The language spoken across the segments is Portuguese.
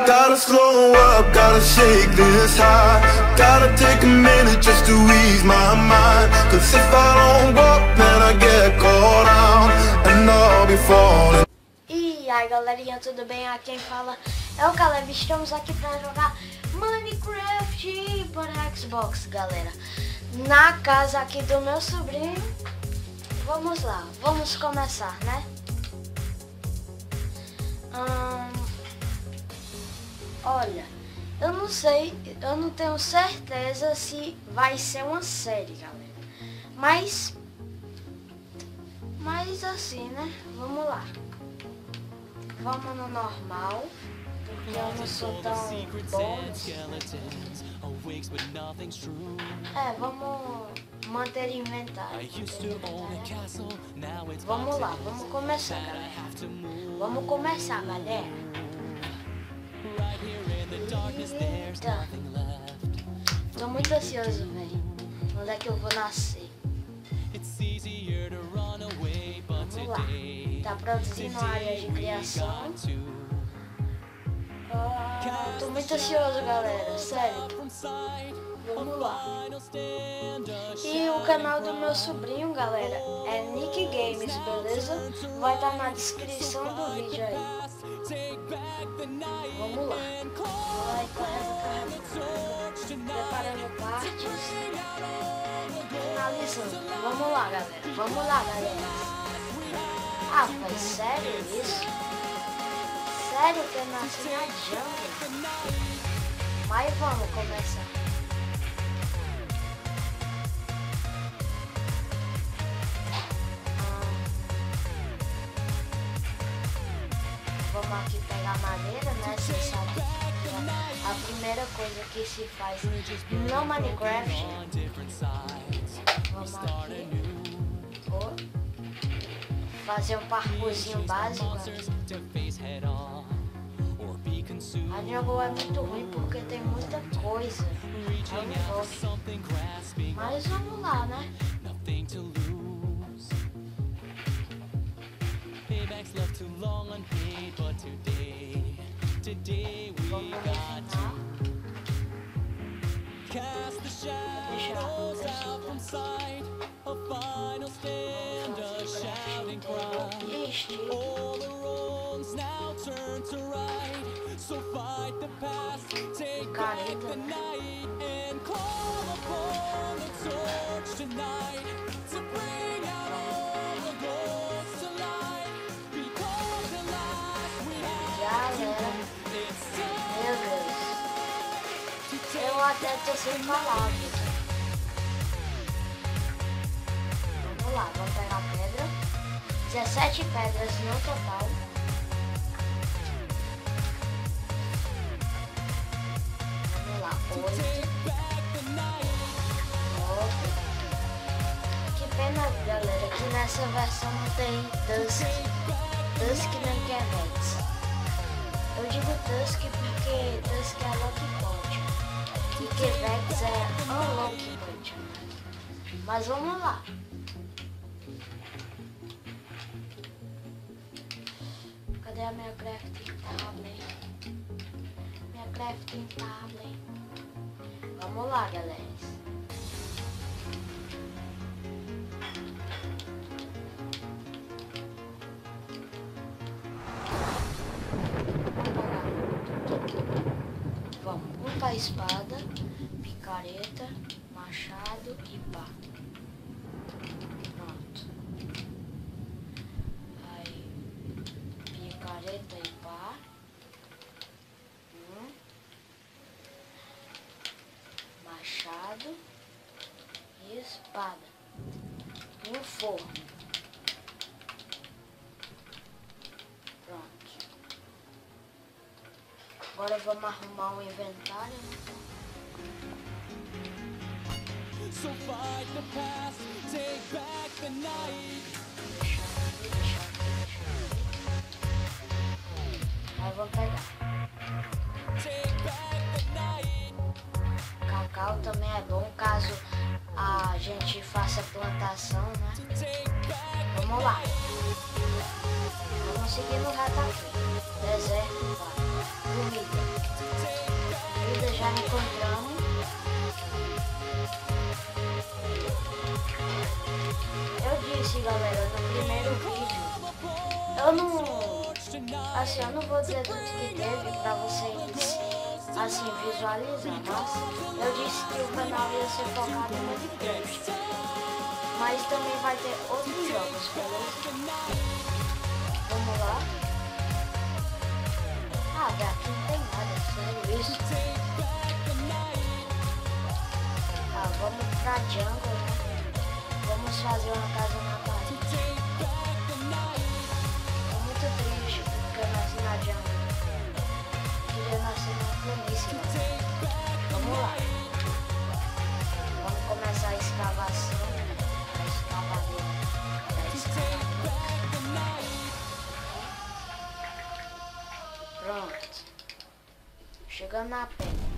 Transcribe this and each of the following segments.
Gotta slow up, gotta shake this high. Gotta take a minute just to ease my mind. Cause if I don't walk, then I get caught out and I'll be falling. E aí galerinha, tudo bem? Aqui quem fala é o Caleb. Estamos aqui pra jogar Minecraft para Xbox, galera. Na casa aqui do meu sobrinho. Vamos lá, vamos começar, né? Olha, eu não sei, eu não tenho certeza se vai ser uma série, galera. Mas assim, né? Vamos lá. Vamos no normal, porque eu não sou tão bom. Vamos manter inventário. Vamos lá, vamos começar, galera. Vamos começar, galera. Eita. Tô muito ansioso, velho. Onde é que eu vou nascer? Vamos lá. Tá produzindo área de criação. Tô muito ansioso, galera. Sério. Vamos lá. E o canal do meu sobrinho, galera, é Nick Games, beleza? Vai estar na descrição do vídeo aí. Vamos lá. Vai, correndo. Preparando partes. Finalizando. Vamos lá, galera. Vamos lá, galera. Ah, foi sério isso? Sério que eu nasci na jungle? Mas vamos começar. Vamos aqui pegar madeira, né? Vocês sabem que a primeira coisa que se faz no Minecraft. Vamos aqui. Vou fazer um parkourzinho básico. A jungle é muito ruim porque tem muita coisa. Eu não gosto. Mas vamos lá, né? Vamos ensinar. Deixa eu eu até tô sem palavras. Vamos lá, vamos pegar pedra. 17 pedras no total. Vamos lá, 8. 9. Que pena, galera, que nessa versão não tem Dusk. Dusk nem Kevex. Eu digo Dusk porque Dusk é Lucky Point. E Kevex é Unlucky Point. Mas vamos lá. Cadê a minha crafting tablet? Minha crafting tablet. Vamos lá, galera. Vamos, um pra espada, picareta, machado e pá. Pronto. Aí, picareta e pá. Machado e espada. E um forno. Pronto. Agora vamos arrumar um inventário, né? So fight the past, take back the night. Deixa. Aí vamos pegar. Take back the night. Cacau também é bom caso a gente faça plantação, né? Vamos lá. Vamos seguir no reto aqui. Deserto, comida. encontramos. Eu disse, galera, no primeiro vídeo, eu não vou dizer tudo que teve pra vocês, assim, visualizar, mas eu disse que o canal ia ser focado em Minecraft, mas também vai ter outros jogos, beleza? Vamos lá. Ah, aqui não tem nada, sério isso? Ah, vamos pra jungle, né? Vamos fazer uma casa na parede. É muito triste porque eu nasci na jungle. Queria nascer na planície, né? Vamos lá. Vamos começar a escavação. A escavadeira. Pronto. Chegando na pedra.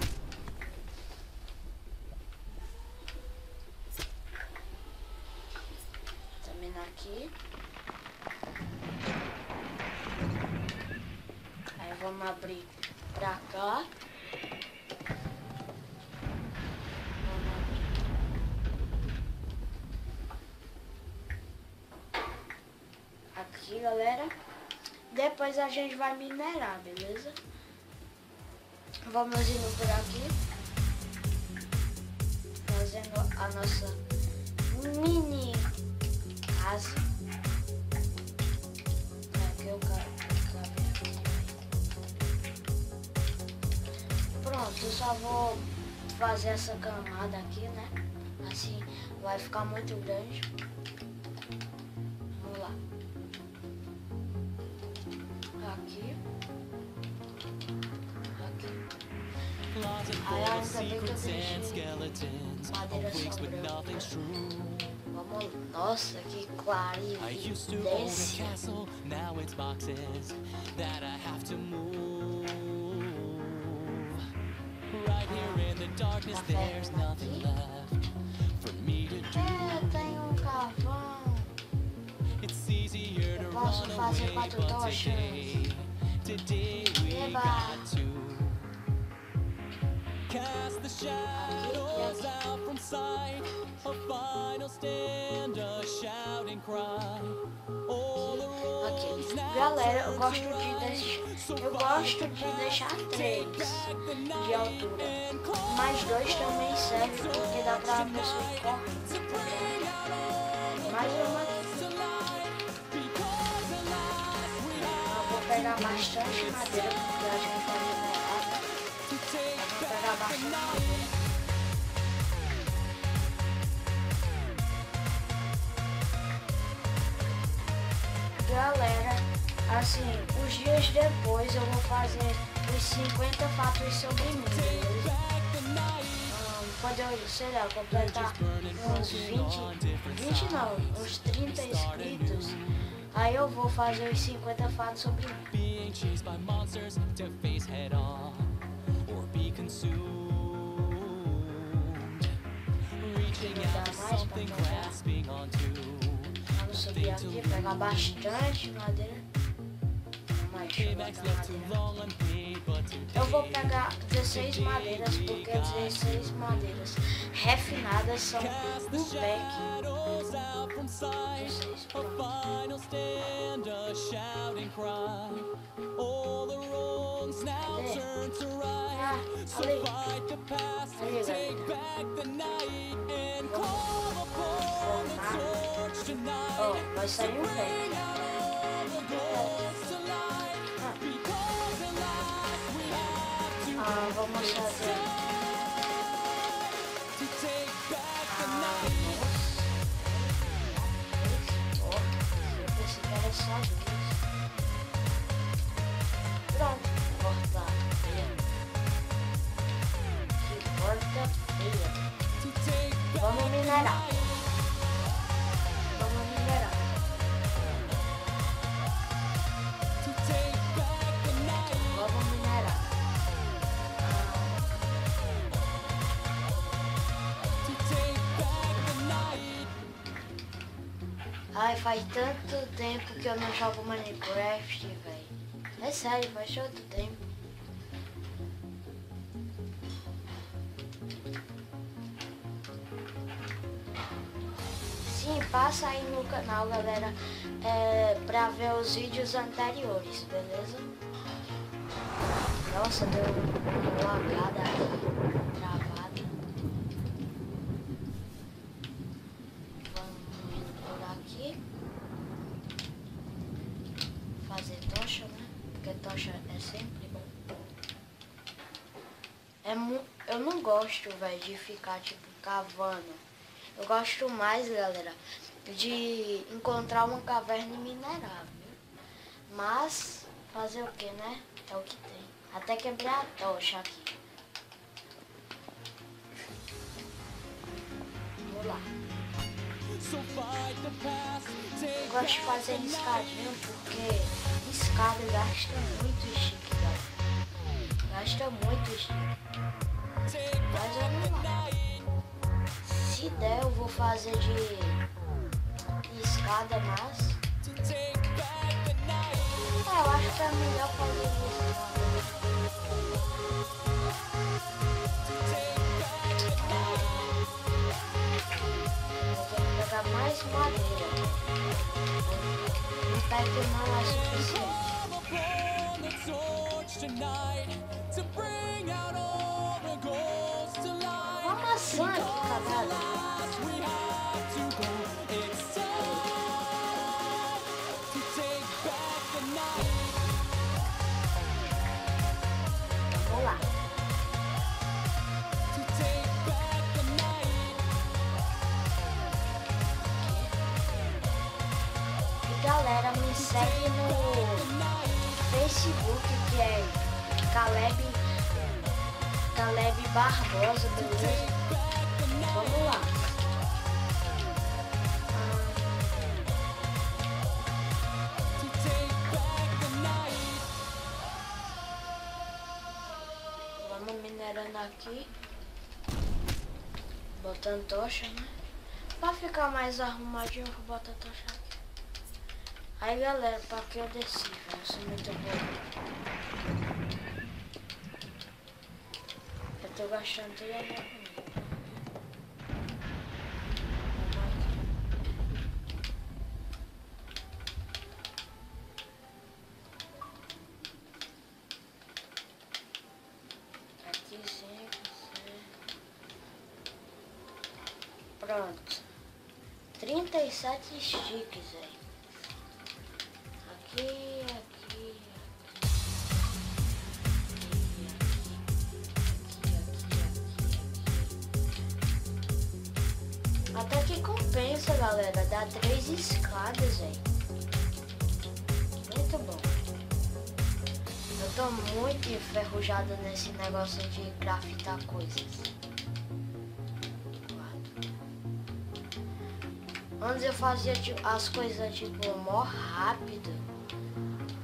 Aqui. Aí vamos abrir pra cá. Aqui, galera. Depois a gente vai minerar, beleza? Vamos indo por aqui. Fazendo a nossa mini casa. Aqui eu pronto, eu só vou fazer essa camada aqui, né? Assim vai ficar muito grande. Vamos lá. Aqui. Aí ainda bem que eu deixei madeira sobrando. Vamos, nossa, que clarinho desse. Eu tenho um carvão. Eu posso fazer 4 tochas. Eba! Cast the shadows out from sight, a final stand, a shouting cry. Aqui. Galera, eu gosto de deixar 3 de altura, mais 2 também serve porque dá pra pessoa correr. Mais uma aqui. Eu vou pegar bastante madeira porque a gente vai minerar. Eu vou pegar bastante madeira. Galera, assim, os dias depois eu vou fazer os 50 fatos sobre mim, beleza? Quando eu, sei lá, completar uns 20 não, uns 30 inscritos, aí eu vou fazer os 50 fatos sobre mim. Dá mais pra pegar. Vamos subir aqui, pegar bastante madeira. Eu vou pegar 16 madeiras, porque 16 madeiras refinadas são um pack. 16, pronto. Ah, ali. Ali, galera. Oh, vai sair um pack. Vamos fazer. Esse cara é só isso. Pronto, corta feia. Que porta feia. Vamos minerar. Vamos minerar. Vamos minerar. Ai, faz tanto tempo que eu não jogo Minecraft, velho. É sério, faz tanto tempo. passa aí no canal, galera, pra ver os vídeos anteriores, beleza? Nossa, deu uma lagada aqui, travada. Vamos indo por aqui. Fazer tocha, né? Porque tocha é sempre bom. Eu não gosto, velho, de ficar, tipo, cavando. Eu gosto mais, galera, de encontrar uma caverna minerável. Mas, fazer o que, né? É o que tem. Até quebrar a tocha aqui. Vamos lá. Eu gosto de fazer escadinha porque escada gasta muito stick, galera. Gasta muito stick. Mas vamos lá. Se der, eu vou fazer de escada, mas eu acho que é melhor fazer de escada. Vou ter que pegar mais madeira. O pack não é suficiente. Uma maçã aqui, caralho. Vamos lá. E galera, me segue no Facebook, que é Caleb Barbosa, beleza? Vamos lá. Vamos minerando aqui. Botando tocha, né? Pra ficar mais arrumadinho, eu vou botar a tocha aqui. Aí, galera, pra que eu desci, velho? Eu sou muito bom. Eu tô gastando tudo agora. Aqui, sim. Pronto. 37 sticks, velho. Aqui. Até que compensa, galera. Dá 3 escadas, velho. Muito bom. Eu tô muito enferrujado nesse negócio de craftar coisas. Antes eu fazia tipo, as coisas tipo mó rápido,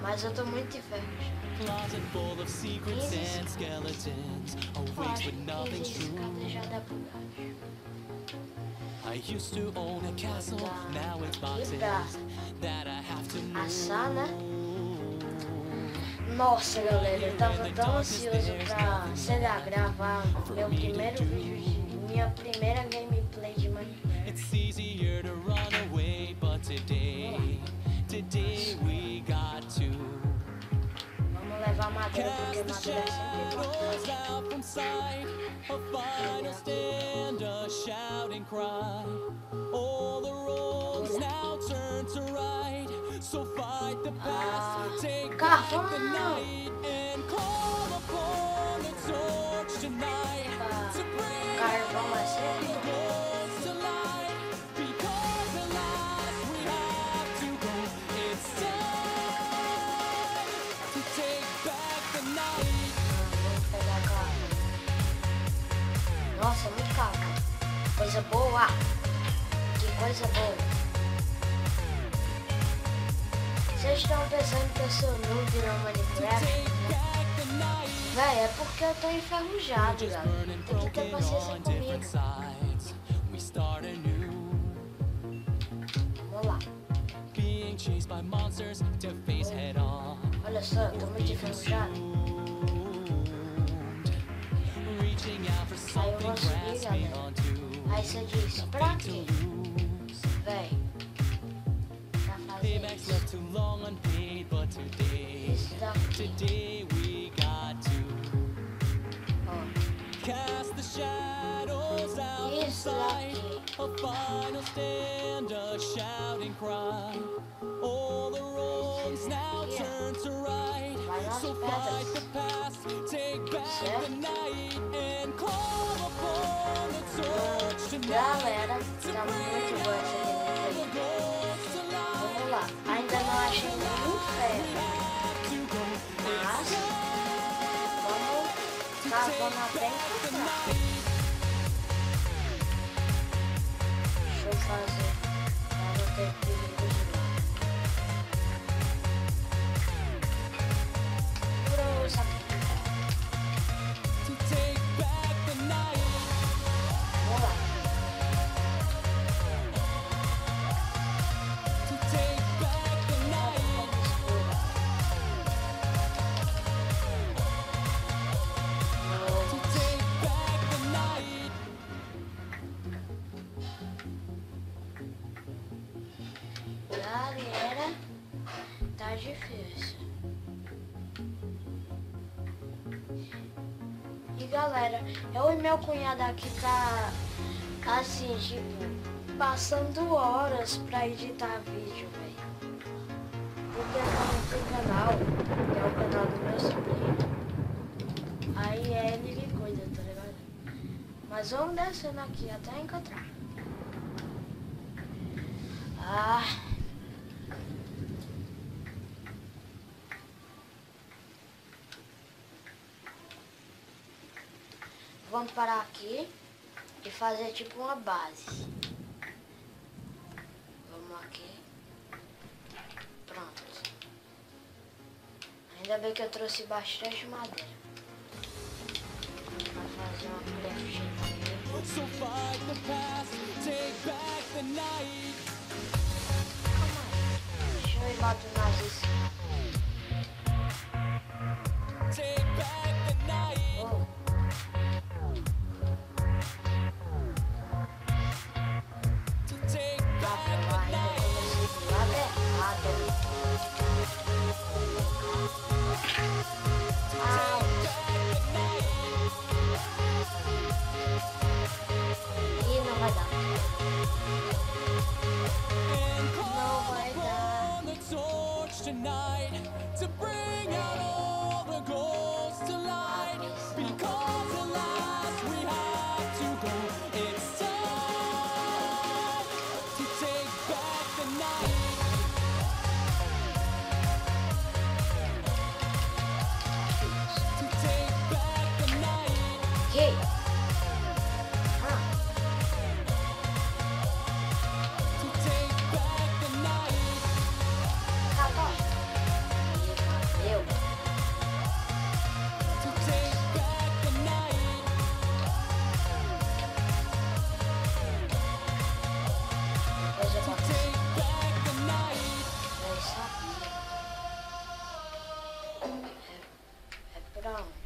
mas eu tô muito enferrujado. Eu acho que 15 escadas já dá pro baixo. Pra assar, né? Nossa, galera, eu tava tão ansioso pra, sei lá, gravar meu primeiro vídeo de minha primeira gameplay de Minecraft. Vamos levar madeira porque madeira é sempre carvão! Carvão é sempre nossa, muito calma. Coisa boa. Que coisa boa. Vocês estão pensando que eu sou noob no Minecraft? Véi, é porque eu tô enferrujado, galera. Tem que ter paciência comigo. Vamos lá. Olha só, eu tô muito enferrujado. Aí eu vou subir, galera. Aí você diz, pra quê? Véi, Isso daqui. Today we got to Ó. cast the shadows out from Isso sight. daqui. A final stand, a shouting cry. All the wrongs now Aqui, ó. turn to right. Vai nas So fight the pedras. past, take back the Certo? night, and call upon the torch tonight. Galera, tá muito boa essa gameplay. Vamos lá. Ainda não achei nenhum ferro. Mas vamos cavando até encontrar. Deixa eu fazer para não ter perigo de novo. Grossa. To take back the night. Vamos lá. To take back the night. To take back the night. Galera, tá difícil. E galera, eu e meu cunhado aqui tá assim, tipo, passando horas pra editar vídeo, velho. Porque eu não tenho canal, que é o canal do meu sobrinho. Aí é ele que cuida, tá ligado? Mas vamos descendo aqui até encontrar. Ah. Vamos parar aqui e fazer tipo uma base. Vamos aqui. Pronto. Ainda bem que eu trouxe bastante madeira. Vai fazer uma crafting aqui. So fight the past, take back the night. Calma aí. Deixa eu ir lá do nazista. Take back the night. Oh. To take Ah, back eu the ainda night. comecei do lado errado. Ah, e não vai dar. And Não call vai dar. upon the torch tonight to bring out all the goals to light. Because at last we have to go. It's time to take back the night. To take back the night. Que? Ah, To take back the night. acabou. Meu. To take back the night. Depois eu To boto take back the night. eu sabia. É pra onde?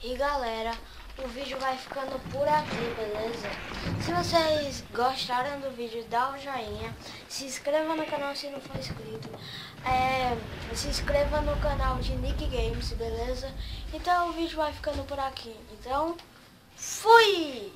E galera, o vídeo vai ficando por aqui, beleza? Se vocês gostaram do vídeo, dá um joinha. Se inscreva no canal se não for inscrito. Se inscreva no canal de Nick Games, beleza? Então o vídeo vai ficando por aqui. Então, fui!